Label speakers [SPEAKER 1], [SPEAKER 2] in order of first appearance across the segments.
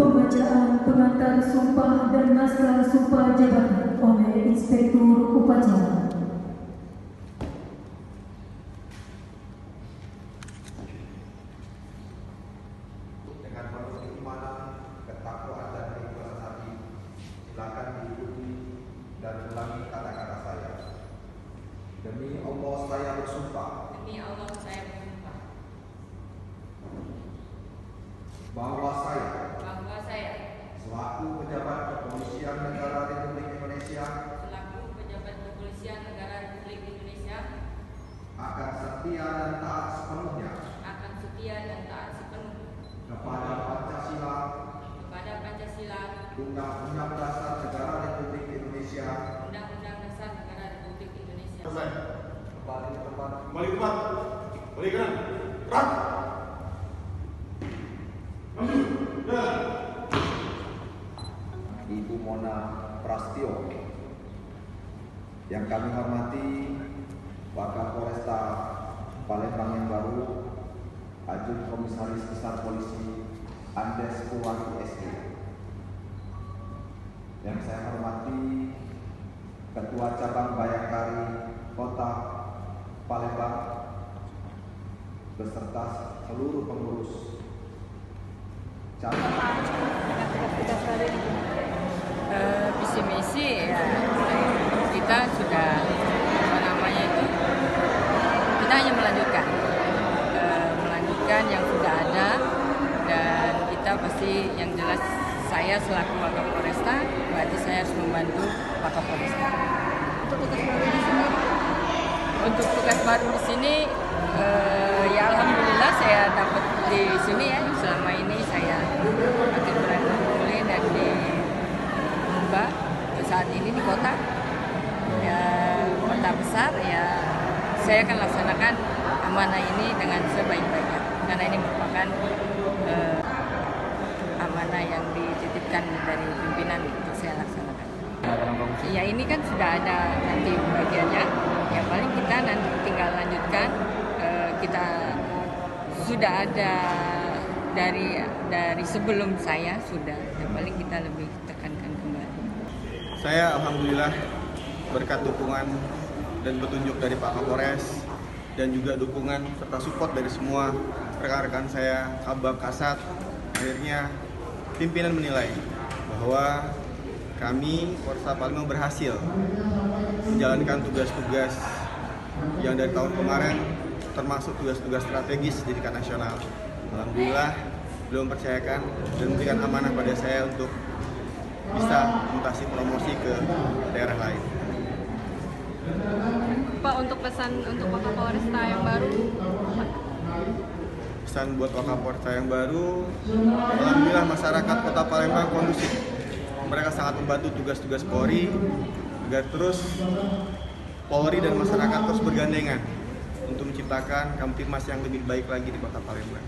[SPEAKER 1] Pembacaan pengantar sumpah dan naskah sumpah jabatan oleh Inspektur Upacara.
[SPEAKER 2] Dengan penuh keimanan, ketakwaan dan keikhlasan hati, silakan diikuti dan ulangi kata-kata saya. Demi Allah saya bersumpah.
[SPEAKER 3] Demi Allah saya bersumpah
[SPEAKER 2] Bahwa saya
[SPEAKER 3] selaku
[SPEAKER 2] pejabat Kepolisian Negara Republik Indonesia akan setia dan taat sepenuhnya kepada Pancasila, Undang-Undang Dasar Negara Republik Indonesia.
[SPEAKER 4] Selesai.
[SPEAKER 2] Kembali ke tempat.
[SPEAKER 4] Kembali ke tempat. Balik kanan. Gerak. Maju. Jalan.
[SPEAKER 2] Ibu Mona Prastio, yang kami hormati Pak Kapolresta Palembang yang baru, Ajun Komisaris Besar Polisi Andes Purwanto SC, yang saya hormati Ketua Cabang Bayangkari Kota Palembang beserta seluruh pengurus cabang.
[SPEAKER 3] visi misi ya, kita sudah kita hanya melanjutkan yang sudah ada, dan kita pasti yang jelas saya selaku Wakapolresta berarti saya harus membantu Wakapolresta. Untuk tugas baru di sini ya alhamdulillah saya dapat di sini ya. Selama ini saya makin berani dan di Mumba, saat ini di kota ya, kota besar ya, saya akan laksanakan amanah ini dengan sebaik-baiknya karena ini merupakan amanah yang dititipkan dari pimpinan untuk saya laksanakan. Ya ini kan sudah ada nanti bagiannya, yang paling kita nanti tinggal lanjutkan. Kita sudah ada dari sebelum saya sudah, yang paling kita lebih tekankan kembali.
[SPEAKER 4] Saya alhamdulillah berkat dukungan dan petunjuk dari Pak Kapolres dan juga dukungan serta support dari semua rekan-rekan saya, Kabak Kasat, akhirnya pimpinan menilai bahwa kami Polresta Palembang berhasil menjalankan tugas-tugas yang dari tahun kemarin, termasuk tugas-tugas strategis di tingkat nasional. Alhamdulillah beliau mempercayakan dan memberikan amanah pada saya untuk bisa mutasi promosi ke daerah lain.
[SPEAKER 5] Pak, untuk pesan untuk Wakapolresta yang baru,
[SPEAKER 4] Pesan buat Wakapolresta yang baru, alhamdulillah masyarakat Kota Palembang kondusif. Mereka sangat membantu tugas-tugas Polri agar terus Polri dan masyarakat terus bergandengan untuk menciptakan Kamtibmas yang lebih baik lagi di Kota Palembang.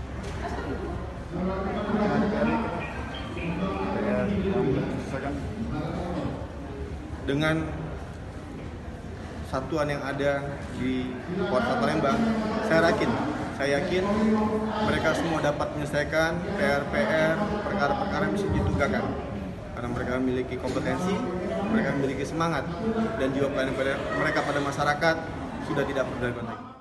[SPEAKER 4] Dengan satuan yang ada di Kota Palembang, saya yakin mereka semua dapat menyelesaikan PR-PR, perkara-perkara yang bisa ditugaskan. Karena mereka memiliki kompetensi, mereka memiliki semangat, dan jiwa pelayanan mereka pada masyarakat sudah tidak berderaguan lagi.